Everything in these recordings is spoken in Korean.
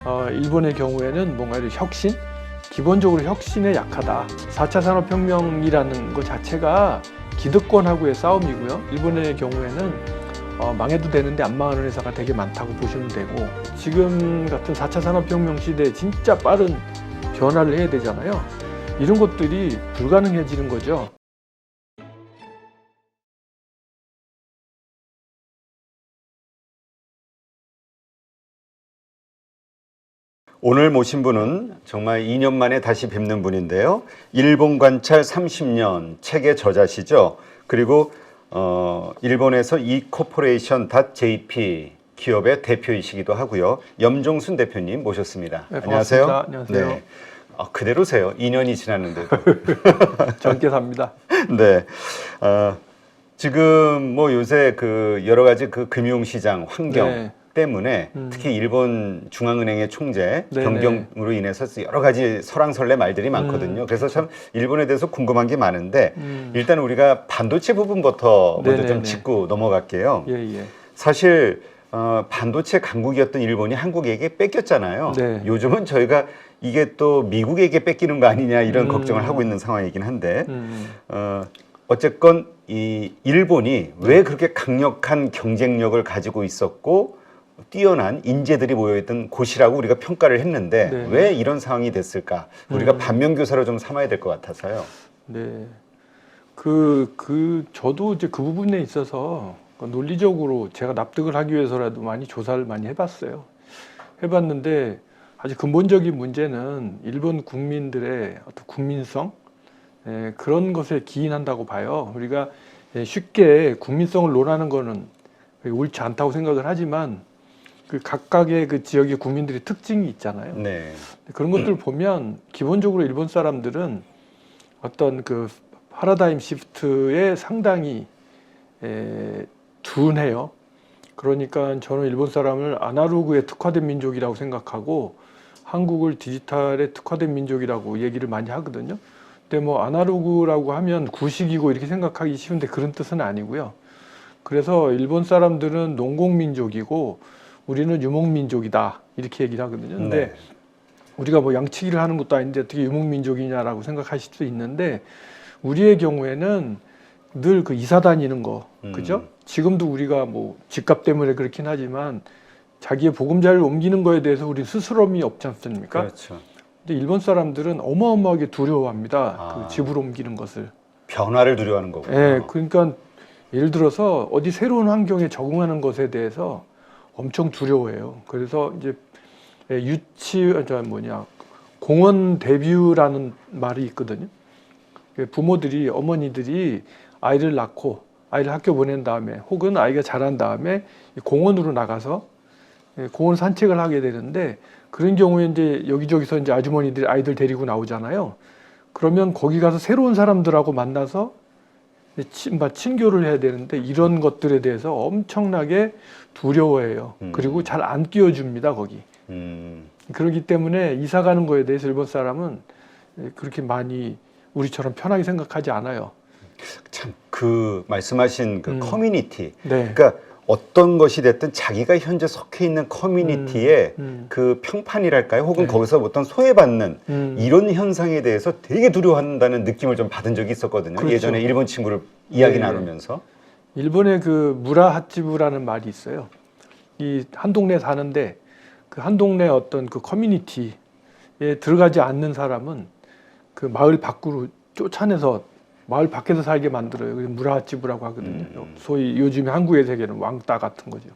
일본의 경우에는 뭔가 혁신? 기본적으로 혁신에 약하다. 4차 산업혁명이라는 것 자체가 기득권하고의 싸움이고요. 일본의 경우에는 망해도 되는데 안 망하는 회사가 되게 많다고 보시면 되고, 지금 같은 4차 산업혁명 시대에 진짜 빠른 변화를 해야 되잖아요. 이런 것들이 불가능해지는 거죠. 오늘 모신 분은 정말 2년 만에 다시 뵙는 분인데요. 일본 관찰 30년 책의 저자시죠. 그리고 일본에서 ecorporation.jp 기업의 대표이시기도 하고요. 염종순 대표님 모셨습니다. 네, 안녕하세요. 안녕하세요. 네. 그대로세요. 2년이 지났는데도. 젊게 삽니다. 네. 지금 뭐 요새 그 여러 가지 그 금융시장 환경 네. 때문에 특히 일본 중앙은행의 총재 네네. 변경으로 인해서 여러 가지 설왕설래 말들이 많거든요. 그래서 참 일본에 대해서 궁금한 게 많은데 일단 우리가 반도체 부분부터 먼저 좀 네네네. 짚고 넘어갈게요. 예. 사실 반도체 강국이었던 일본이 한국에게 뺏겼잖아요. 네. 요즘은 저희가 이게 또 미국에게 뺏기는 거 아니냐 이런 걱정을 하고 있는 상황이긴 한데 어쨌건 이 일본이 왜 그렇게 강력한 경쟁력을 가지고 있었고 뛰어난 인재들이 모여있던 곳이라고 우리가 평가를 했는데 네. 왜 이런 상황이 됐을까? 우리가 반면교사로 좀 삼아야 될 것 같아서요. 네. 저도 이제 그 부분에 있어서 논리적으로 제가 납득을 하기 위해서라도 많이 조사를 많이 해봤어요. 해봤는데 아주 근본적인 문제는 일본 국민들의 어떤 국민성, 그런 것에 기인한다고 봐요. 우리가 쉽게 국민성을 논하는 거는 옳지 않다고 생각을 하지만 그 각각의 그 지역의 국민들의 특징이 있잖아요. 네. 그런 것들을 보면 기본적으로 일본 사람들은 어떤 그 파라다임 시프트에 상당히 둔해요. 그러니까 저는 일본 사람을 아날로그에 특화된 민족이라고 생각하고 한국을 디지털에 특화된 민족이라고 얘기를 많이 하거든요. 근데 뭐 아날로그라고 하면 구식이고 이렇게 생각하기 쉬운데 그런 뜻은 아니고요. 그래서 일본 사람들은 농공민족이고 우리는 유목민족이다 이렇게 얘기를 하거든요. 근데 네. 우리가 뭐 양치기를 하는 것도 아닌데 어떻게 유목민족이냐라고 생각하실 수 있는데 우리의 경우에는 늘 그 이사 다니는 거, 그죠? 지금도 우리가 뭐 집값 때문에 그렇긴 하지만 자기의 보금자리를 옮기는 거에 대해서 우리 스스럼이 없지 않습니까? 그렇죠. 근데 일본 사람들은 어마어마하게 두려워합니다. 그 집을 옮기는 것을. 변화를 두려워하는 거군요. 예, 그러니까 예를 들어서 어디 새로운 환경에 적응하는 것에 대해서 엄청 두려워해요. 그래서 이제 공원 데뷔라는 말이 있거든요. 부모들이, 어머니들이 아이를 낳고 아이를 학교 보낸 다음에 혹은 아이가 자란 다음에 공원으로 나가서 공원 산책을 하게 되는데 그런 경우에 이제 여기저기서 이제 아주머니들이 아이들 데리고 나오잖아요. 그러면 거기 가서 새로운 사람들하고 만나서 친교를 해야 되는데 이런 것들에 대해서 엄청나게 두려워해요. 그리고 잘 안 끼워줍니다, 거기. 그렇기 때문에 이사 가는 거에 대해서 일본 사람은 그렇게 많이 우리처럼 편하게 생각하지 않아요. 참 그 말씀하신 그 커뮤니티, 네. 그러니까 어떤 것이 됐든 자기가 현재 속해 있는 커뮤니티의 그 평판이랄까요? 혹은 네. 거기서 어떤 소외받는 이런 현상에 대해서 되게 두려워한다는 느낌을 좀 받은 적이 있었거든요. 그렇죠. 예전에 일본 친구를 이야기 네. 나누면서. 일본의 그 무라하치부라는 말이 있어요. 이 한 동네 사는데 그 한 동네 어떤 그 커뮤니티에 들어가지 않는 사람은 그 마을 밖으로 쫓아내서 마을 밖에서 살게 만들어요. 그래서 무라하치부라고 하거든요. 소위 요즘에 한국의 세계는 왕따 같은 거죠.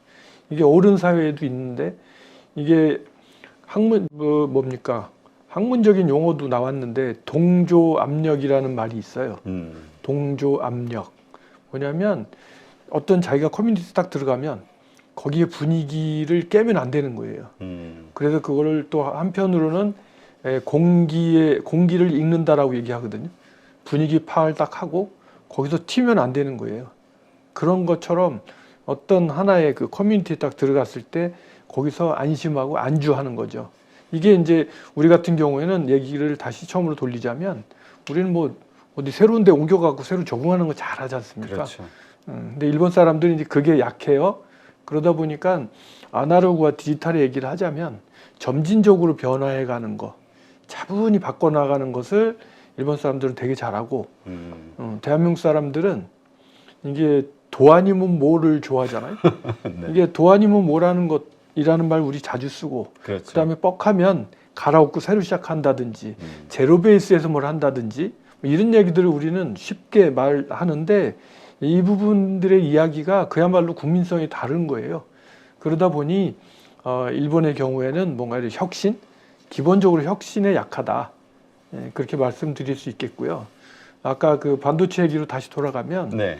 이게 어른 사회에도 있는데 이게 학문적인 용어도 나왔는데 동조압력이라는 말이 있어요. 동조압력. 뭐냐면 어떤 자기가 커뮤니티 딱 들어가면 거기에 분위기를 깨면 안 되는 거예요. 그래서 그거를 또 한편으로는 공기를 읽는다라고 얘기하거든요. 분위기 파악을 딱 하고 거기서 튀면 안 되는 거예요. 그런 것처럼 어떤 하나의 그 커뮤니티에 딱 들어갔을 때 거기서 안심하고 안주하는 거죠. 이게 이제 우리 같은 경우에는 얘기를 다시 처음으로 돌리자면 우리는 뭐 어디 새로운 데 옮겨가고 새로 적응하는 거 잘하지 않습니까? 그렇죠. 근데 일본 사람들은 이제 그게 약해요. 그러다 보니까 아날로그와 디지털의 얘기를 하자면 점진적으로 변화해가는 거, 차분히 바꿔나가는 것을 일본 사람들은 되게 잘하고 대한민국 사람들은 이게 도 아니면 뭐를 좋아하잖아요. 네. 이게 도 아니면 뭐라는 것이라는 말 우리 자주 쓰고 그렇죠. 그다음에 뻑하면 갈아엎고 새로 시작한다든지 제로 베이스에서 뭘 한다든지 뭐 이런 얘기들을 우리는 쉽게 말하는데 이 부분들의 이야기가 그야말로 국민성이 다른 거예요. 그러다 보니 일본의 경우에는 뭔가 이런 혁신, 기본적으로 혁신에 약하다. 그렇게 말씀드릴 수 있겠고요. 아까 그 반도체 얘기로 다시 돌아가면 네.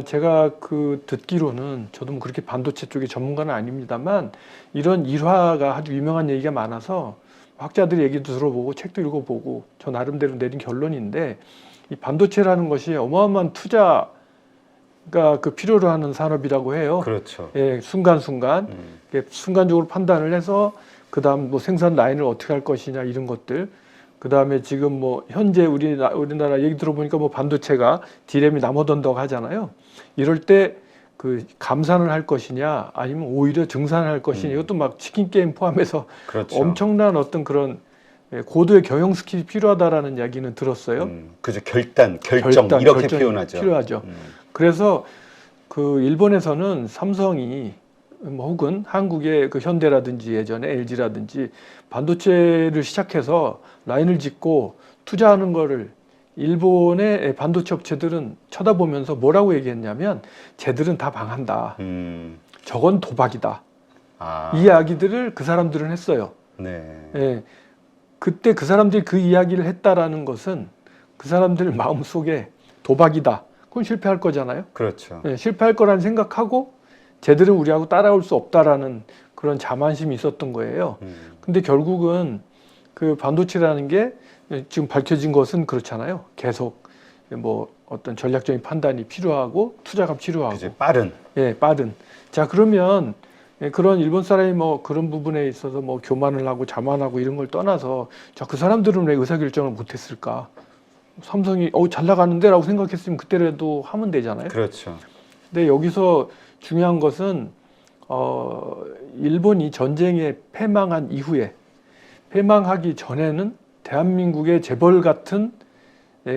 제가 그 듣기로는 저도 뭐 그렇게 반도체 쪽의 전문가는 아닙니다만 이런 일화가 아주 유명한 얘기가 많아서 학자들 얘기도 들어보고 책도 읽어보고 저 나름대로 내린 결론인데 이 반도체라는 것이 어마어마한 투자가 그 필요로 하는 산업이라고 해요. 그렇죠. 예, 순간순간 순간적으로 판단을 해서 그다음 뭐 생산 라인을 어떻게 할 것이냐 이런 것들. 그다음에 지금 뭐 현재 우리나라 얘기 들어보니까 뭐 반도체가 디램이 남아돈다고 하잖아요. 이럴 때 그 감산을 할 것이냐 아니면 오히려 증산을 할 것이냐 이것도 막 치킨 게임 포함해서 그렇죠. 엄청난 어떤 그런 고도의 경영 스킬이 필요하다라는 이야기는 들었어요. 그죠. 결정 이렇게 결정이 표현하죠. 필요하죠. 그래서 그 일본에서는 삼성이 뭐 혹은 한국의 그 현대라든지 예전에 LG라든지 반도체를 시작해서 라인을 짓고 투자하는 거를 일본의 반도체 업체들은 쳐다보면서 뭐라고 얘기했냐면 쟤들은 다 망한다. 저건 도박이다. 이 이야기들을 그 사람들은 했어요. 네. 예, 그때 그 사람들이 그 이야기를 했다라는 것은 그 사람들 마음속에 도박이다. 그건 실패할 거잖아요. 그렇죠. 예, 실패할 거라는 생각하고 쟤들은 우리하고 따라올 수 없다라는 그런 자만심이 있었던 거예요. 근데 결국은 그 반도체라는 게 지금 밝혀진 것은 그렇잖아요. 계속 뭐 어떤 전략적인 판단이 필요하고 투자가 필요하고. 그죠. 빠른. 예, 빠른. 자, 그러면 그런 일본 사람이 뭐 그런 부분에 있어서 뭐 교만을 하고 자만하고 이런 걸 떠나서 자, 그 사람들은 왜 의사결정을 못했을까? 삼성이 잘 나가는데라고 생각했으면 그때라도 하면 되잖아요. 그렇죠. 근데 여기서 중요한 것은 일본이 전쟁에 패망한 이후에 패망하기 전에는 대한민국의 재벌 같은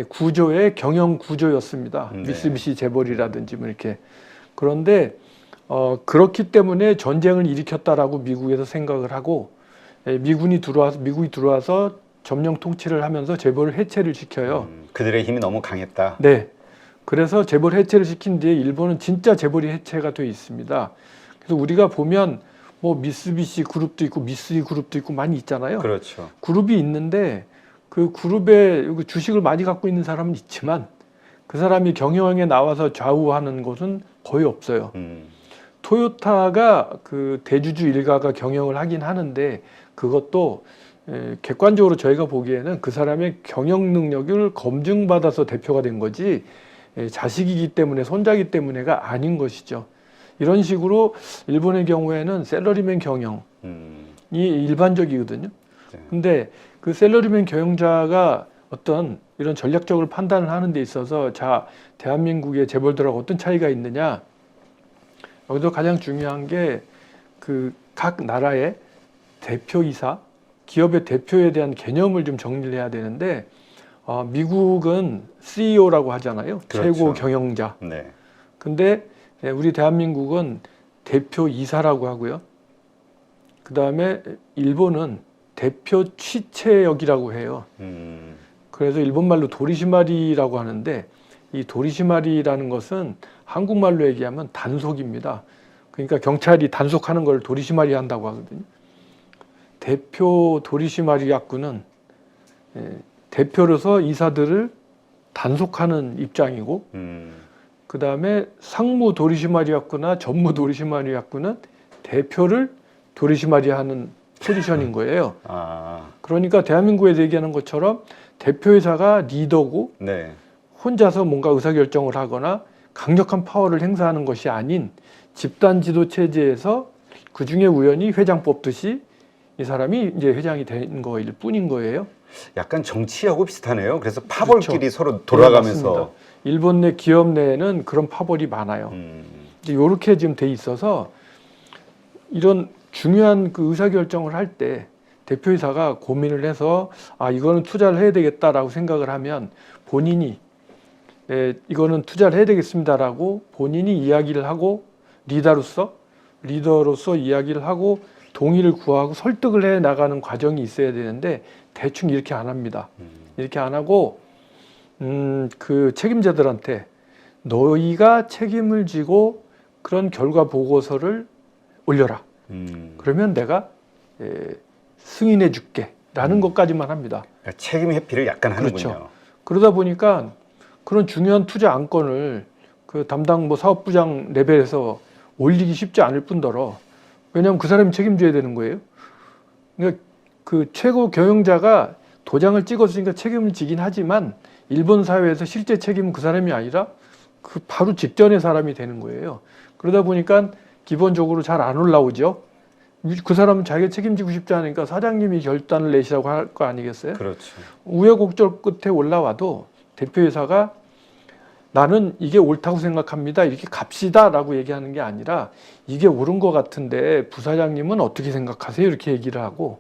구조의 경영 구조였습니다. 네. 미쓰비시 재벌이라든지 뭐 이렇게. 그런데 그렇기 때문에 전쟁을 일으켰다라고 미국에서 생각을 하고 미국이 들어와서 점령 통치를 하면서 재벌을 해체를 시켜요. 그들의 힘이 너무 강했다. 네. 그래서 재벌 해체를 시킨 뒤에 일본은 진짜 재벌이 해체가 되어 있습니다. 그래서 우리가 보면 뭐 미쓰비시 그룹도 있고 미쓰이 그룹도 있고 많이 있잖아요. 그렇죠. 그룹이 있는데 그 그룹에 주식을 많이 갖고 있는 사람은 있지만 그 사람이 경영에 나와서 좌우하는 곳은 거의 없어요. 토요타가 그 대주주 일가가 경영을 하긴 하는데 그것도 객관적으로 저희가 보기에는 그 사람의 경영 능력을 검증받아서 대표가 된 거지 자식이기 때문에 손자이기 때문에가 아닌 것이죠. 이런 식으로 일본의 경우에는 셀러리맨 경영이 일반적이거든요. 근데 그 셀러리맨 경영자가 어떤 이런 전략적으로 판단을 하는 데 있어서 자, 대한민국의 재벌들하고 어떤 차이가 있느냐. 여기서 가장 중요한 게 그 각 나라의 대표이사, 기업의 대표에 대한 개념을 좀 정리를 해야 되는데 미국은 CEO라고 하잖아요. 그렇죠. 최고 경영자. 네. 근데 우리 대한민국은 대표이사라고 하고요. 그 다음에 일본은 대표 취체역이라고 해요. 그래서 일본말로 도리시마리라고 하는데 이 도리시마리라는 것은 한국말로 얘기하면 단속입니다. 그러니까 경찰이 단속하는 걸 도리시마리 한다고 하거든요. 대표 도리시마리야쿠는 대표로서 이사들을 단속하는 입장이고 그 다음에 상무 도리시마리야쿠나 전무 도리시마리야쿠는 대표를 도리시마리하는 포지션인 거예요. 그러니까 대한민국에서 얘기하는 것처럼 대표이사가 리더고 네. 혼자서 뭔가 의사결정을 하거나 강력한 파워를 행사하는 것이 아닌 집단 지도 체제에서 그 중에 우연히 회장 뽑듯이 이 사람이 이제 회장이 된 거일 뿐인 거예요. 약간 정치하고 비슷하네요. 그래서 파벌끼리 그렇죠. 서로 돌아가면서. 네, 일본 내 기업 내에는 그런 파벌이 많아요. 이제 이렇게 지금 돼 있어서 이런 중요한 그 의사결정을 할 때 대표이사가 고민을 해서 이거는 투자를 해야 되겠다라고 생각을 하면 본인이 이거는 투자를 해야 되겠습니다라고 본인이 이야기를 하고 리더로서 이야기를 하고 동의를 구하고 설득을 해 나가는 과정이 있어야 되는데 대충 이렇게 안 합니다. 이렇게 안 하고 그 책임자들한테 너희가 책임을 지고 그런 결과 보고서를 올려라. 그러면 내가 승인해 줄게 라는 것까지만 합니다. 그러니까 책임 회피를 약간 하는군요. 그렇죠. 그러다 보니까 그런 중요한 투자 안건을 그 담당 사업부장 레벨에서 올리기 쉽지 않을 뿐더러 왜냐하면 그 사람이 책임져야 되는 거예요. 그러니까 그 최고 경영자가 도장을 찍었으니까 책임을 지긴 하지만 일본 사회에서 실제 책임은 그 사람이 아니라 그 바로 직전의 사람이 되는 거예요. 그러다 보니까 기본적으로 잘 안 올라오죠. 그 사람은 자기가 책임지고 싶지 않으니까 사장님이 결단을 내시라고 할 거 아니겠어요? 그렇죠. 우여곡절 끝에 올라와도 대표이사가 나는 이게 옳다고 생각합니다. 이렇게 갑시다라고 얘기하는 게 아니라 이게 옳은 것 같은데 부사장님은 어떻게 생각하세요? 이렇게 얘기를 하고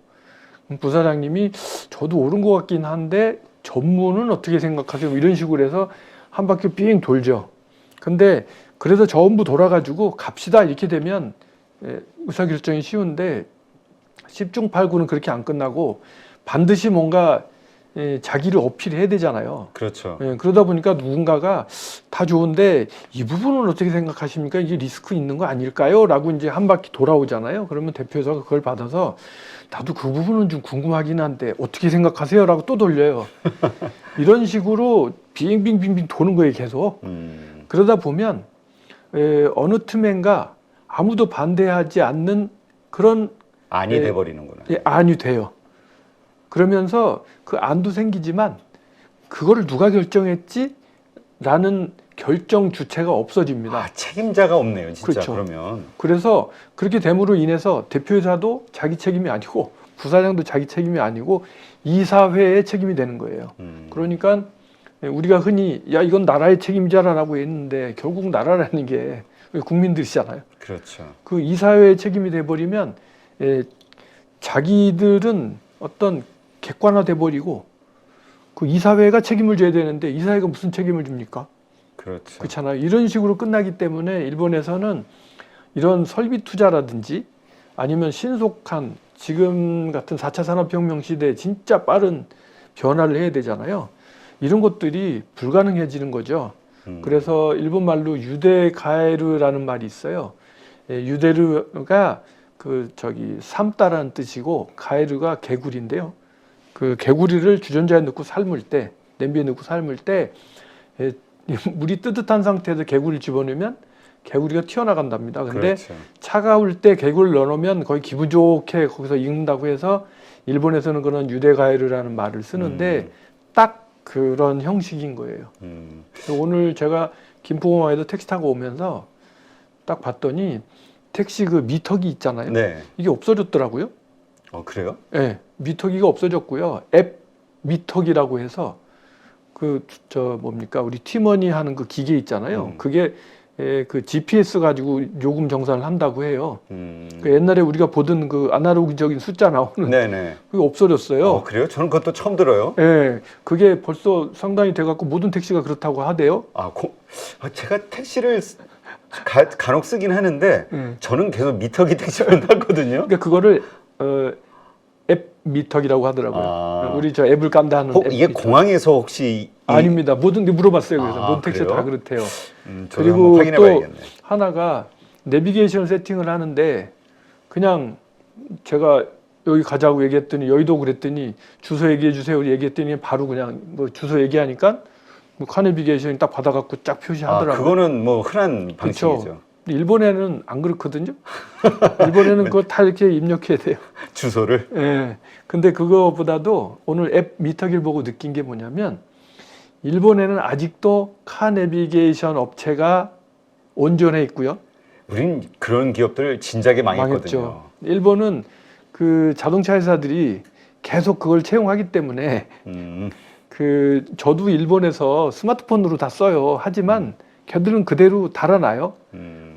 부사장님이 저도 옳은 것 같긴 한데 전무는 어떻게 생각하세요? 이런 식으로 해서 한 바퀴 삥 돌죠. 근데 그래서 전부 돌아가지고 갑시다 이렇게 되면 의사결정이 쉬운데 10중 8구는 그렇게 안 끝나고 반드시 뭔가 자기를 어필해야 되잖아요. 그렇죠. 그러다 보니까 누군가가 다 좋은데 이 부분은 어떻게 생각하십니까? 이게 리스크 있는 거 아닐까요? 라고 이제 한 바퀴 돌아오잖아요. 그러면 대표이사가 그걸 받아서 나도 그 부분은 좀 궁금하긴 한데 어떻게 생각하세요? 라고 또 돌려요. 이런 식으로 빙빙빙빙 도는 거예요, 계속. 그러다 보면 어느 틈엔가 아무도 반대하지 않는 그런 안이 돼버리는구나. 안이 돼요. 그러면서 그 안도 생기지만 그거를 누가 결정했지? 라는 결정 주체가 없어집니다. 책임자가 없네요, 진짜. 그렇죠. 그러면. 그래서 그렇게 됨으로 인해서 대표이사도 자기 책임이 아니고 부사장도 자기 책임이 아니고 이사회의 책임이 되는 거예요. 그러니까 우리가 흔히 야 이건 나라의 책임자라고 했는데 결국 나라라는 게 국민들이잖아요. 그렇죠. 그 이사회의 책임이 돼버리면 자기들은 어떤 객관화돼 버리고 그 이사회가 책임을 져야 되는데 이사회가 무슨 책임을 줍니까? 그렇죠. 그렇잖아요. 이런 식으로 끝나기 때문에 일본에서는 이런 설비 투자라든지 아니면 신속한 지금 같은 4차 산업혁명 시대에 진짜 빠른 변화를 해야 되잖아요. 이런 것들이 불가능해지는 거죠. 그래서 일본 말로 유데가에르라는 말이 있어요. 유데르가 삶다라는 뜻이고 가에르가 개구리인데요. 그 개구리를 주전자에 넣고 삶을 때, 냄비에 넣고 삶을 때 물이 뜨뜻한 상태에서 개구리를 집어넣으면 개구리가 튀어나간답니다. 근데 그렇죠. 차가울 때 개구리를 넣어놓으면 거의 기분 좋게 거기서 익는다고 해서 일본에서는 그런 유데가에르라는 말을 쓰는데 딱 그런 형식인 거예요. 오늘 제가 김포공항에서 택시 타고 오면서 딱 봤더니 택시 그 미터기 있잖아요. 네. 이게 없어졌더라고요. 그래요? 네, 미터기가 없어졌고요. 앱 미터기라고 해서 우리 팀원이 하는 그 기계 있잖아요. 그게 그 GPS 가지고 요금 정산을 한다고 해요. 그 옛날에 우리가 보던 그 아날로그적인 숫자 나오는 네네. 그게 없어졌어요. 그래요? 저는 그것도 처음 들어요. 네, 그게 벌써 상당히 돼갖고 모든 택시가 그렇다고 하대요. 제가 택시를 간혹 쓰긴 하는데 저는 계속 미터기 택시만 탔거든요. 그러니까 그거를 앱 미터기라고 하더라고요. 우리 저 앱을 깐다 하는 앱 이게 미터. 공항에서 혹시 아닙니다. 모든 게 물어봤어요. 그래서 모든 택시가 다 그렇대요. 그리고 또 하나가 내비게이션 세팅을 하는데 그냥 제가 여기 가자고 얘기했더니 여의도 그랬더니 주소 얘기해 주세요 얘기했더니 바로 그냥 뭐 주소 얘기하니까 카내비게이션이 딱 받아갖고 쫙 표시하더라고요. 그거는 뭐 흔한 방식이죠. 그렇죠. 일본에는 안 그렇거든요. 일본에는 그거 다 이렇게 입력해야 돼요. 주소를. 예. 근데 그거보다도 오늘 앱 미터기를 보고 느낀 게 뭐냐면 일본에는 아직도 카내비게이션 업체가 온전해 있고요. 우린 그런 기업들 진작에 망했거든요. 망했죠. 일본은 그 자동차 회사들이 계속 그걸 채용하기 때문에 저도 일본에서 스마트폰으로 다 써요. 하지만 걔들은 그대로 달아놔요.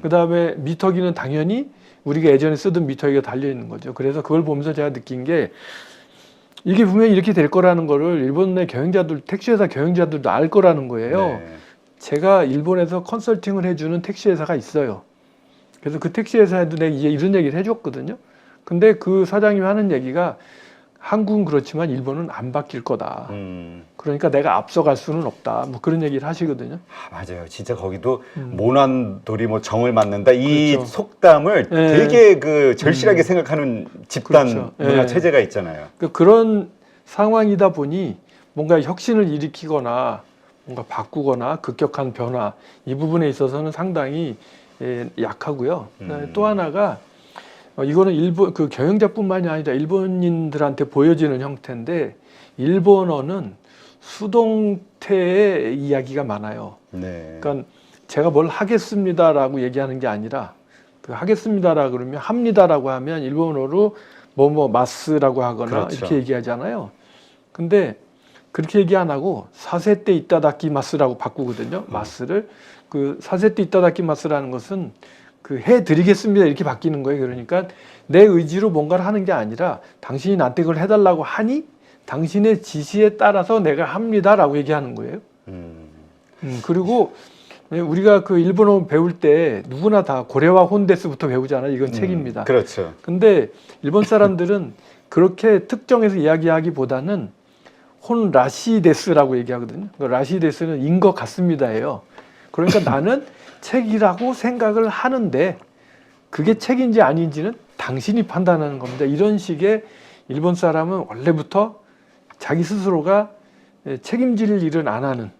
그 다음에 미터기는 당연히 우리가 예전에 쓰던 미터기가 달려 있는 거죠. 그래서 그걸 보면서 제가 느낀 게 이게 분명히 이렇게 될 거라는 거를 일본의 경영자들, 택시회사 경영자들도 알 거라는 거예요. 네. 제가 일본에서 컨설팅을 해주는 택시회사가 있어요. 그래서 그 택시회사에도 내가 이제 이런 얘기를 해줬거든요. 근데 그 사장님이 하는 얘기가 한국은 그렇지만 일본은 안 바뀔 거다. 그러니까 내가 앞서갈 수는 없다. 뭐 그런 얘기를 하시거든요. 아, 맞아요. 진짜 거기도 모난돌이 뭐 정을 맞는다. 이 그렇죠. 속담을 예. 되게 그 절실하게 생각하는 집단 그렇죠. 문화 예. 체제가 있잖아요. 그런 상황이다 보니 뭔가 혁신을 일으키거나 뭔가 바꾸거나 급격한 변화 이 부분에 있어서는 상당히 약하고요. 또 하나가 이거는 일본 그 경영자뿐만이 아니라 일본인들한테 보여지는 형태인데 일본어는 수동태의 이야기가 많아요. 네. 그러니까 제가 뭘 하겠습니다라고 얘기하는 게 아니라 그 하겠습니다라 그러면 합니다라고 하면 일본어로 뭐뭐 마스라고 하거나 그렇죠. 이렇게 얘기하잖아요. 근데 그렇게 얘기 안 하고 사세때 이따다키마스라고 바꾸거든요. 마스를 그 사세때 이따다키마스라는 것은 그 해드리겠습니다 이렇게 바뀌는 거예요. 그러니까 내 의지로 뭔가를 하는 게 아니라 당신이 나한테 그걸 해달라고 하니 당신의 지시에 따라서 내가 합니다라고 얘기하는 거예요. 그리고 우리가 그 일본어 배울 때 누구나 다 고래와 혼데스부터 배우잖아요. 이건 책입니다. 그렇죠. 근데 일본 사람들은 그렇게 특정해서 이야기하기보다는 혼 라시데스라고 얘기하거든요. 라시데스는 인 것 같습니다예요. 그러니까 나는 책이라고 생각을 하는데 그게 책인지 아닌지는 당신이 판단하는 겁니다. 이런 식의 일본 사람은 원래부터 자기 스스로가 책임질 일은 안 하는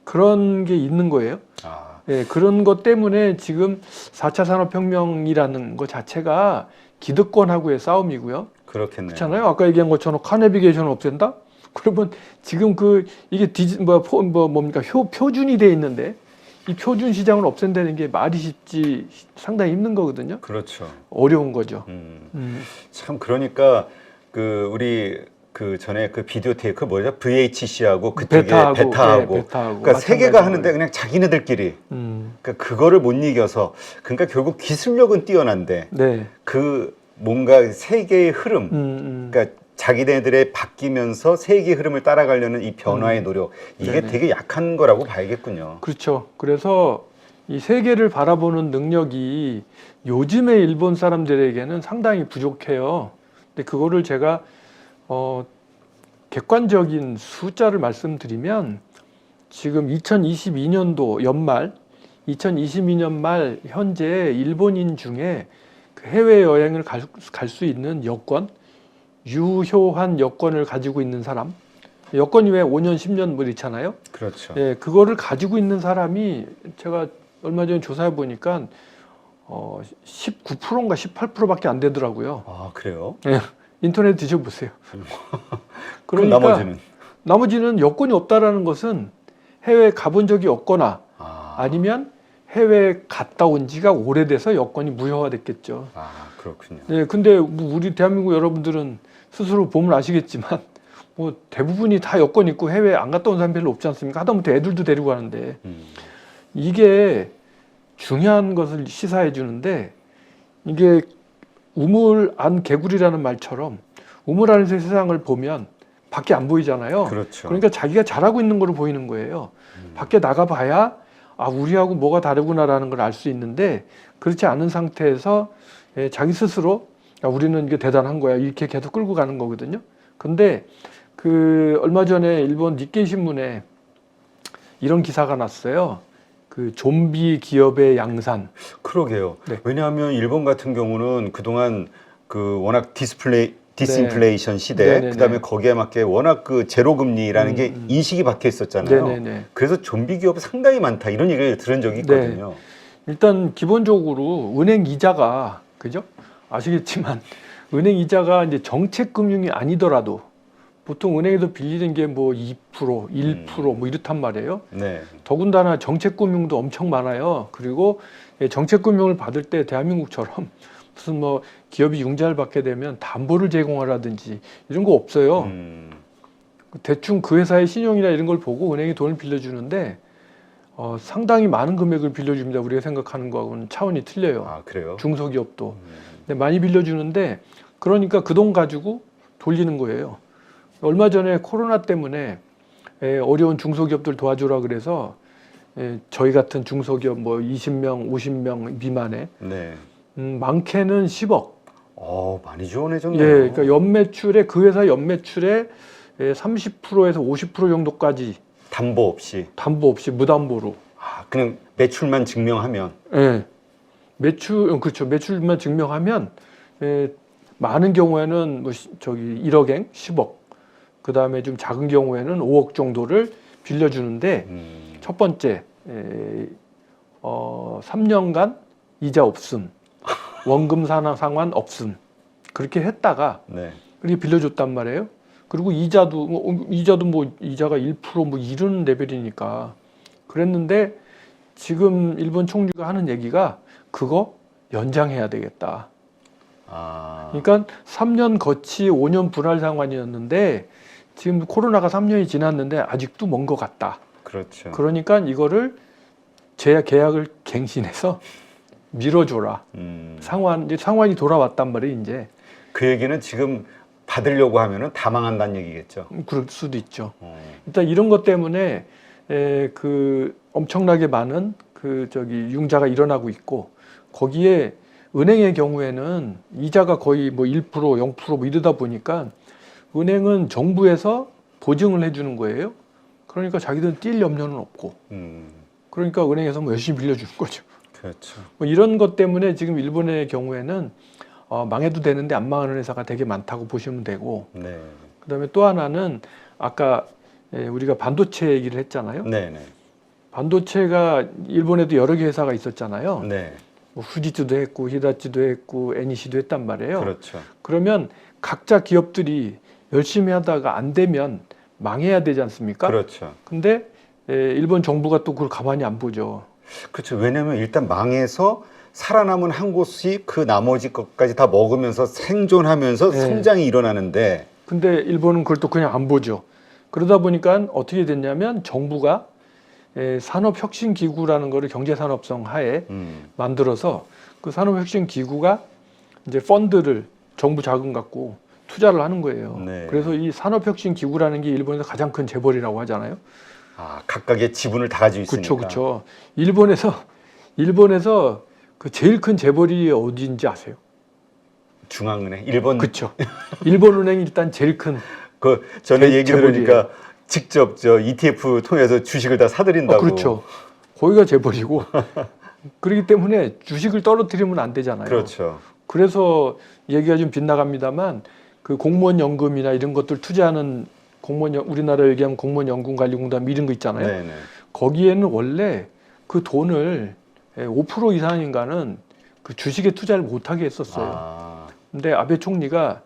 그런 게 있는 거예요. 아. 예, 그런 것 때문에 지금 4차 산업혁명이라는 것 자체가 기득권하고의 싸움이고요. 그렇겠네요. 그렇잖아요. 아까 얘기한 것처럼 카네비게이션을 없앤다? 그러면 지금 이게 뭡니까? 표준이 돼 있는데 이 표준 시장을 없앤다는 게 말이 쉽지 상당히 힘든 거거든요. 그렇죠. 어려운 거죠. 참 그러니까 그 우리 그 전에 그 비디오 테이프 뭐죠? VHC하고 그쪽에 베타하고 그러니까 세 개가 하는데 그냥 자기네들끼리 그러니까 그거를 못 이겨서 그러니까 결국 기술력은 뛰어난데 네. 그 뭔가 세계의 흐름 그러니까 자기네들의 바뀌면서 세계의 흐름을 따라가려는 이 변화의 노력 이게 네네. 되게 약한 거라고 봐야겠군요. 그렇죠. 그래서 이 세계를 바라보는 능력이 요즘의 일본 사람들에게는 상당히 부족해요. 근데 그거를 제가 객관적인 숫자를 말씀드리면 지금 2022년도 연말, 2022년 말 현재 일본인 중에 그 해외 여행을 갈 수 있는 여권, 유효한 여권을 가지고 있는 사람, 여권이 왜 5년, 10년 뭐 있잖아요. 그렇죠. 예, 그거를 가지고 있는 사람이 제가 얼마 전에 조사해 보니까 19%인가 18%밖에 안 되더라고요. 아 그래요? 예, 인터넷 뒤져보세요. 그럼 나머지는 여권이 없다라는 것은 해외 가본 적이 없거나 아니면 해외 갔다 온 지가 오래돼서 여권이 무효화됐겠죠. 아 그렇군요. 네, 근데 뭐 우리 대한민국 여러분들은 스스로 보면 아시겠지만 뭐 대부분이 다 여권 있고 해외 안 갔다 온 사람 별로 없지 않습니까? 하다못해 애들도 데리고 가는데 이게 중요한 것을 시사해 주는데 이게 우물 안 개구리라는 말처럼 우물 안에서 세상을 보면 밖에 안 보이잖아요. 그렇죠. 그러니까 자기가 잘하고 있는 거로 보이는 거예요. 밖에 나가봐야 아 우리하고 뭐가 다르구나라는 걸 알 수 있는데 그렇지 않은 상태에서 자기 스스로 야, 우리는 이게 대단한 거야 이렇게 계속 끌고 가는 거거든요. 근데 그 얼마 전에 일본 니케이 신문에 이런 기사가 났어요. 그 좀비 기업의 양산. 그러게요. 네. 왜냐하면 일본 같은 경우는 그동안 그 워낙 디스인플레이션 시대, 네네네. 그다음에 거기에 맞게 워낙 그 제로 금리라는 게 인식이 박혀 있었잖아요. 네네네. 그래서 좀비 기업이 상당히 많다 이런 얘기를 들은 적이 있거든요. 일단 기본적으로 은행 이자가 그죠? 아시겠지만 은행 이자가 이제 정책 금융이 아니더라도 보통 은행에서 빌리는 게 뭐 2%, 1% 뭐 이렇단 말이에요. 네. 더군다나 정책금융도 엄청 많아요. 그리고 정책금융을 받을 때 대한민국처럼 무슨 뭐 기업이 융자를 받게 되면 담보를 제공하라든지 이런 거 없어요. 대충 그 회사의 신용이나 이런 걸 보고 은행이 돈을 빌려주는데 상당히 많은 금액을 빌려줍니다. 우리가 생각하는 거하고는 차원이 틀려요. 아, 그래요? 중소기업도. 근데 많이 빌려주는데 그러니까 그 돈 가지고 돌리는 거예요. 얼마 전에 코로나 때문에 어려운 중소기업들 도와주라 그래서 저희 같은 중소기업 뭐 20명, 50명 미만에 네. 많게는 10억. 많이 지원해줬네요. 예, 그러니까 연매출에 그 회사 연매출의 30%에서 50% 정도까지 담보 없이. 담보 없이 무담보로. 그냥 매출만 증명하면. 예. 그렇죠. 매출만 증명하면 많은 경우에는 뭐 1억엔 10억. 그다음에 좀 작은 경우에는 5억 정도를 빌려주는데 첫 번째 3년간 이자 없음. 원금 상환 없음. 그렇게 했다가 네. 그렇게 빌려줬단 말이에요. 그리고 이자가 1% 뭐 이런 레벨이니까 그랬는데 지금 일본 총리가 하는 얘기가 그거 연장해야 되겠다. 그러니까 3년 거치 5년 분할 상환이었는데 지금 코로나가 3년이 지났는데 아직도 먼 것 같다. 그렇죠. 그러니까 이거를 계약을 갱신해서 밀어줘라. 상환이 돌아왔단 말이에요, 이제. 그 얘기는 지금 받으려고 하면은 다 망한다는 얘기겠죠. 그럴 수도 있죠. 일단 이런 것 때문에 그 엄청나게 많은 융자가 일어나고 있고 거기에 은행의 경우에는 이자가 거의 뭐 1%, 0% 뭐 이러다 보니까 은행은 정부에서 보증을 해주는 거예요. 그러니까 자기들은 뛸 염려는 없고. 그러니까 은행에서 뭐 열심히 빌려주는 거죠. 그렇죠. 뭐 이런 것 때문에 지금 일본의 경우에는 망해도 되는데 안 망하는 회사가 되게 많다고 보시면 되고. 네. 그다음에 또 하나는 아까 우리가 반도체 얘기를 했잖아요. 네네. 반도체가 일본에도 여러 개 회사가 있었잖아요. 네. 뭐 후지츠도 했고 히다치도 했고 애니시도 했단 말이에요. 그렇죠. 그러면 각자 기업들이 열심히 하다가 안 되면 망해야 되지 않습니까? 그렇죠. 근데 일본 정부가 또 그걸 가만히 안 보죠. 그렇죠. 왜냐하면 일단 망해서 살아남은 한 곳이 그 나머지 것까지 다 먹으면서 생존하면서 네. 성장이 일어나는데. 근데 일본은 그걸 또 그냥 안 보죠. 그러다 보니까 어떻게 됐냐면 정부가 산업혁신기구라는 거를 경제산업성 하에 만들어서 그 산업혁신기구가 이제 펀드를 정부 자금 갖고 투자를 하는 거예요. 네. 그래서 이 산업혁신기구라는 게 일본에서 가장 큰 재벌이라고 하잖아요. 각각의 지분을 다 가지고 있으니까. 그렇죠. 일본에서 그 제일 큰 재벌이 어디인지 아세요? 중앙은행, 일본. 그렇죠. 일본은행이 일단 제일 큰. 전에 얘기 재벌이에요. 들으니까 직접 ETF 통해서 주식을 다 사들인다고. 그렇죠. 거기가 재벌이고. 그렇기 때문에 주식을 떨어뜨리면 안 되잖아요. 그렇죠. 그래서 얘기가 좀 빗나갑니다만 그 공무원 연금이나 이런 것들 투자하는 우리나라 얘기하면 공무원 연금관리공단 이런 거 있잖아요. 네네. 거기에는 원래 그 돈을 5% 이상인가는 그 주식에 투자를 못하게 했었어요. 근데 아베 총리가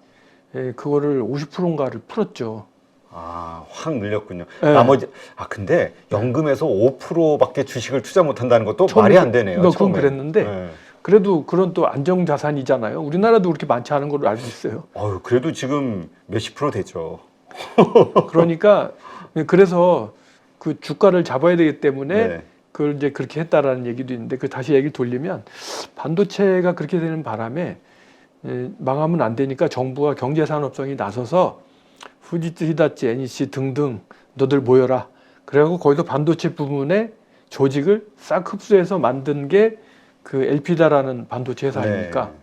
그거를 50%인가를 풀었죠. 확 늘렸군요. 네. 나머지 근데 연금에서 5%밖에 주식을 투자 못한다는 것도 말이 안 되네요. 그건 그랬는데 그래도 그런 또 안정자산이잖아요. 우리나라도 그렇게 많지 않은 걸로 알고 있어요. 그래도 지금 몇십 프로 되죠. 그러니까 그래서 그 주가를 잡아야 되기 때문에 네. 그걸 이제 그렇게 했다라는 얘기도 있는데 다시 얘기를 돌리면 반도체가 그렇게 되는 바람에 망하면 안 되니까 정부가 경제산업성이 나서서 후지츠, 히다치, 애니시 등등 너들 모여라. 그래갖고 거기서 반도체 부문의 조직을 싹 흡수해서 만든 게 그 엘피다라는 반도체 회사 아닙니까? 네.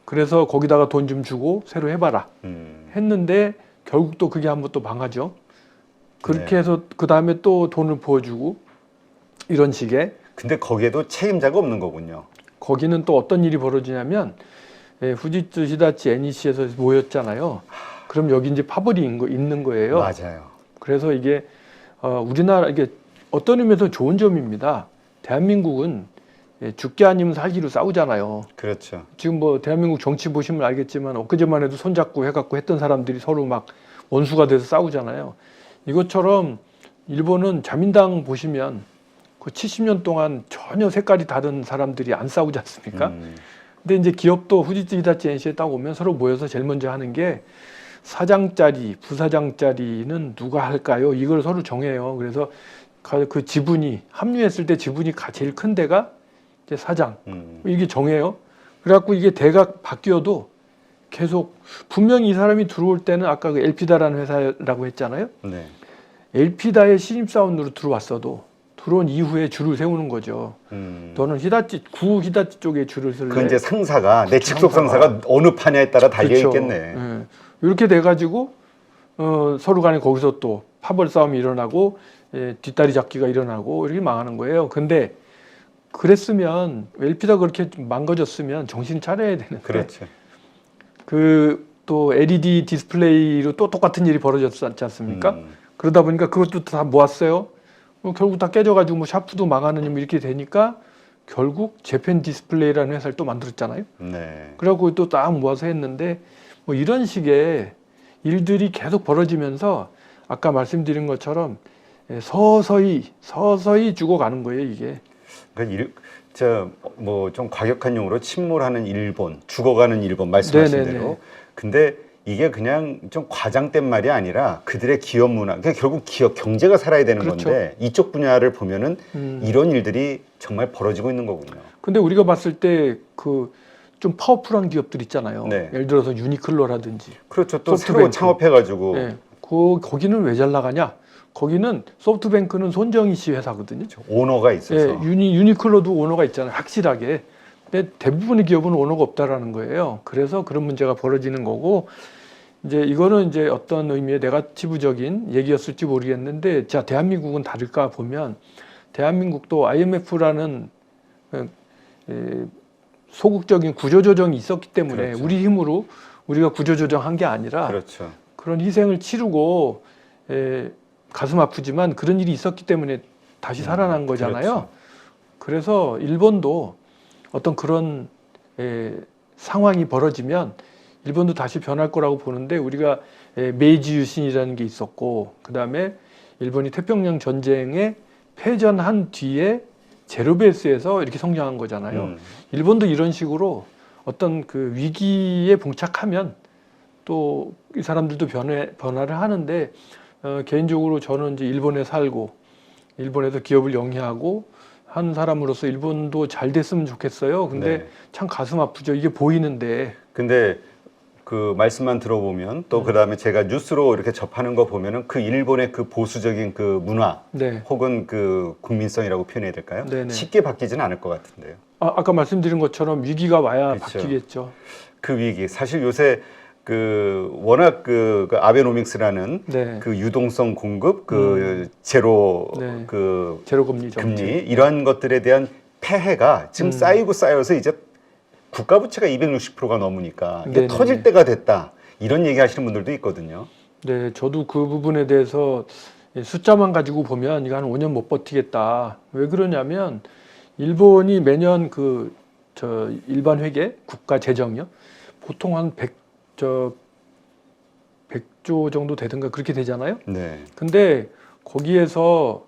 그래서 거기다가 돈 좀 주고 새로 해봐라 했는데 결국 또 그게 한번 또 망하죠. 그렇게 네. 해서 그 다음에 또 돈을 부어주고 이런 식의. 근데 거기에도 책임자가 없는 거군요. 거기는 또 어떤 일이 벌어지냐면 후지츠, 히다치, 애니시에서 모였잖아요. 그럼 여기 이제 파벌이 있는 거예요. 맞아요. 그래서 이게 우리나라 이게 어떤 의미에서 좋은 점입니다. 대한민국은 죽기 아니면 살기로 싸우잖아요. 그렇죠. 지금 뭐 대한민국 정치 보시면 알겠지만 엊그제만 해도 손잡고 해갖고 했던 사람들이 서로 막 원수가 돼서 싸우잖아요. 이것처럼 일본은 자민당 보시면 그 70년 동안 전혀 색깔이 다른 사람들이 안 싸우지 않습니까? 근데 이제 기업도 후지츠, 히다치, 엔시에 딱 오면 서로 모여서 제일 먼저 하는 게 사장 자리, 부사장 자리는 누가 할까요? 이걸 서로 정해요. 그래서 그 지분이 합류했을 때 지분이 제일 큰 데가 이제 사장 이게 정해요. 그래갖고 이게 대가 바뀌어도 계속 분명히 이 사람이 들어올 때는 아까 그 엘피다라는 회사라고 했잖아요. 네. 엘피다의 신입사원으로 들어왔어도 들어온 이후에 줄을 세우는 거죠. 너는 구 히다치 쪽에 줄을 설래. 그 이제 상사가 내 직속 상사가 어느 판냐에 따라 달려 그렇죠. 있겠네. 예. 이렇게 돼가지고 서로 간에 거기서 또 파벌 싸움이 일어나고 뒷다리 잡기가 일어나고 이렇게 망하는 거예요. 근데 그랬으면 엘피다 그렇게 망가졌으면 정신 차려야 되는데. 그렇죠. 또 LED 디스플레이로 또 똑같은 일이 벌어졌지 않습니까? 그러다 보니까 그것도 다 모았어요. 결국 다 깨져가지고 뭐 샤프도 망하는 뭐 이렇게 되니까 결국 재팬 디스플레이라는 회사를 또 만들었잖아요. 네. 그래갖고 또 딱 모아서 했는데 뭐 이런 식의 일들이 계속 벌어지면서 아까 말씀드린 것처럼 서서히 죽어가는 거예요, 이게. 그러니까 뭐 좀 과격한 용어로 침몰하는 일본, 죽어가는 일본 말씀하신 네네네. 대로. 근데 이게 그냥 좀 과장된 말이 아니라 그들의 기업 문화, 그러니까 결국 기업 경제가 살아야 되는 그렇죠. 건데 이쪽 분야를 보면은 이런 일들이 정말 벌어지고 있는 거군요. 근데 우리가 봤을 때 좀 파워풀한 기업들 있잖아요. 네. 예를 들어서 유니클로라든지. 그렇죠. 또 새로 소프트뱅크. 창업해가지고 네. 거기는 왜 잘 나가냐? 거기는 소프트뱅크는 손정희 씨 회사거든요. 오너가 있어서. 예, 유니클로도 오너가 있잖아요. 확실하게. 근데 대부분의 기업은 오너가 없다라는 거예요. 그래서 그런 문제가 벌어지는 거고, 이제 이거는 이제 어떤 의미의 네거티브적인 얘기였을지 모르겠는데, 자, 대한민국은 다를까 보면, 대한민국도 IMF라는 소극적인 구조조정이 있었기 때문에 그렇죠. 우리 힘으로 우리가 구조조정한 게 아니라 그렇죠. 그런 희생을 치르고 가슴 아프지만 그런 일이 있었기 때문에 다시 살아난 거잖아요. 그렇죠. 그래서 일본도 어떤 그런 상황이 벌어지면 일본도 다시 변할 거라고 보는데 우리가 메이지 유신이라는 게 있었고 그 다음에 일본이 태평양 전쟁에 패전한 뒤에 제로베이스에서 이렇게 성장한 거잖아요. 일본도 이런 식으로 어떤 그 위기에 봉착하면 또 이 사람들도 변화를 하는데 개인적으로 저는 이제 일본에 살고 일본에서 기업을 영위하고 한 사람으로서 일본도 잘 됐으면 좋겠어요. 근데 네. 참 가슴 아프죠. 이게 보이는데. 근데 그 말씀만 들어보면 또 그다음에 제가 뉴스로 이렇게 접하는 거 보면은 그 일본의 그 보수적인 그 문화 네. 혹은 그 국민성이라고 표현해야 될까요? 네네. 쉽게 바뀌지는 않을 것 같은데요. 아까 말씀드린 것처럼 위기가 와야 그렇죠. 바뀌겠죠. 그 위기 사실 요새 워낙 그 아베노믹스라는 네. 그 유동성 공급 제로 네. 금리 제로 금리 정책. 이러한 것들에 대한 폐해가 지금 쌓이고 쌓여서 이제 국가 부채가 260%가 넘으니까 이게 네네. 터질 때가 됐다 이런 얘기 하시는 분들도 있거든요. 네, 저도 그 부분에 대해서 숫자만 가지고 보면 이거 한 5년 못 버티겠다. 왜 그러냐면 일본이 매년 일반 회계 국가 재정이요. 보통 한 100조 정도 되든가 그렇게 되잖아요. 네. 근데 거기에서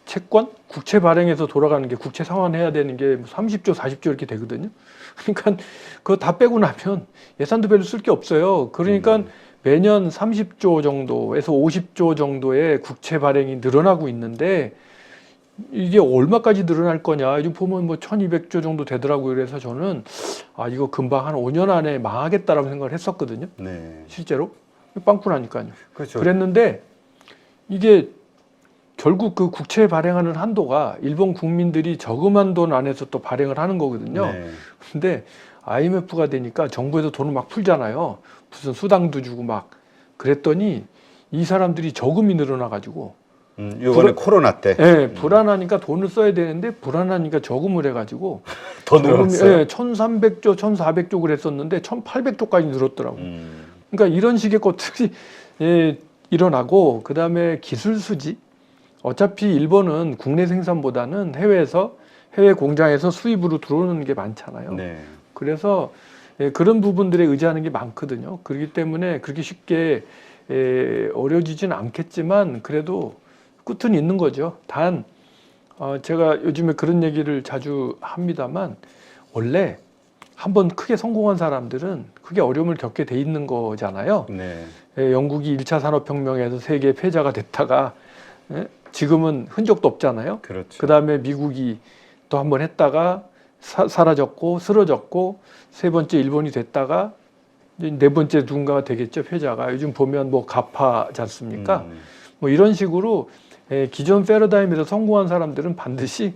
채권? 국채 발행해서 돌아가는 게 국채 상환해야 되는 게 30조, 40조 이렇게 되거든요. 그러니까 그거 다 빼고 나면 예산도 별로 쓸 게 없어요. 그러니까 매년 30조 정도에서 50조 정도의 국채 발행이 늘어나고 있는데 이게 얼마까지 늘어날 거냐. 요즘 보면 1200조 정도 되더라고요. 그래서 저는 이거 금방 한 5년 안에 망하겠다라고 생각을 했었거든요. 네. 실제로. 빵꾸 나니까요. 그렇죠. 그랬는데 이게 결국 그 국채 발행하는 한도가 일본 국민들이 저금한 돈 안에서 또 발행을 하는 거거든요. 네. 근데 IMF가 되니까 정부에서 돈을 막 풀잖아요. 무슨 수당도 주고 막 그랬더니 이 사람들이 저금이 늘어나가지고 이번에 코로나 때 네, 불안하니까 돈을 써야 되는데 불안하니까 저금을 해가지고 더 늘었어요. 1300조, 1400조 그랬었는데 1800조까지 늘었더라고요. 그러니까 이런 식의 것들이 일어나고 그 다음에 기술 수지. 어차피 일본은 국내 생산보다는 해외 공장에서 수입으로 들어오는 게 많잖아요. 네. 그래서 그런 부분들에 의지하는 게 많거든요. 그렇기 때문에 그렇게 쉽게 어려지진 않겠지만 그래도 끝은 있는 거죠. 단 제가 요즘에 그런 얘기를 자주 합니다만 원래 한번 크게 성공한 사람들은 크게 어려움을 겪게 돼 있는 거잖아요. 네. 영국이 1차 산업혁명에서 세계 패자가 됐다가 지금은 흔적도 없잖아요. 그렇죠. 그다음에 미국이 또 한 번 했다가 사라졌고 쓰러졌고 세 번째 일본이 됐다가 이제 네 번째 누군가가 되겠죠. 패자가. 요즘 보면 뭐 가파지 않습니까? 뭐 이런 식으로 기존 패러다임에서 성공한 사람들은 반드시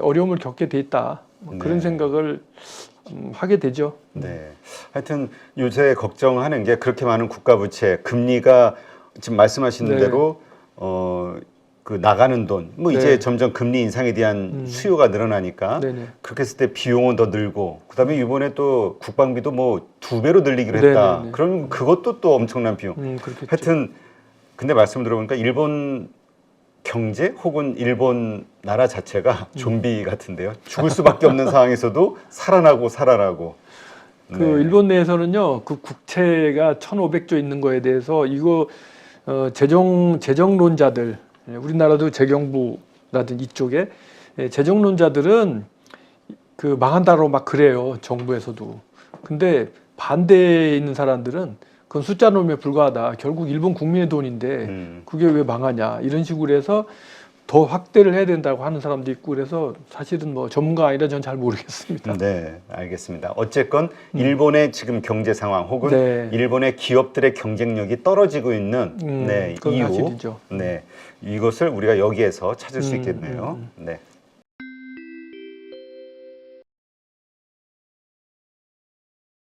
어려움을 겪게 돼 있다. 뭐 그런 네. 생각을 하게 되죠. 네. 하여튼 요새 걱정하는 게 그렇게 많은 국가 부채, 금리가 지금 말씀하신 네. 대로 그 나가는 돈, 뭐 네. 이제 점점 금리 인상에 대한 수요가 늘어나니까 네네. 그렇게 했을 때 비용은 더 늘고, 그다음에 이번에 또 국방비도 뭐 2배로 늘리기로 했다. 네네네. 그럼 그것도 또 엄청난 비용. 그렇겠죠. 하여튼 근데 말씀 들어보니까 일본 경제 혹은 일본 나라 자체가 좀비 같은데요. 죽을 수밖에 없는 상황에서도 살아나고. 그 일본 내에서는요, 그 국채가 1,500조 있는 거에 대해서 이거 재정론자들, 우리나라도 재경부라든 이쪽에 재정론자들은 그 망한다고 막 그래요, 정부에서도. 근데 반대에 있는 사람들은 그건 숫자 놈에 불과하다. 결국 일본 국민의 돈인데 그게 왜 망하냐 이런 식으로 해서 더 확대를 해야 된다고 하는 사람도 있고, 그래서 사실은 뭐 전문가 아니라 전 잘 모르겠습니다. 네, 알겠습니다. 어쨌건 일본의 지금 경제 상황 혹은 네. 일본의 기업들의 경쟁력이 떨어지고 있는 그건 이유, 사실이죠. 네, 이것을 우리가 여기에서 찾을 수 있겠네요. 네.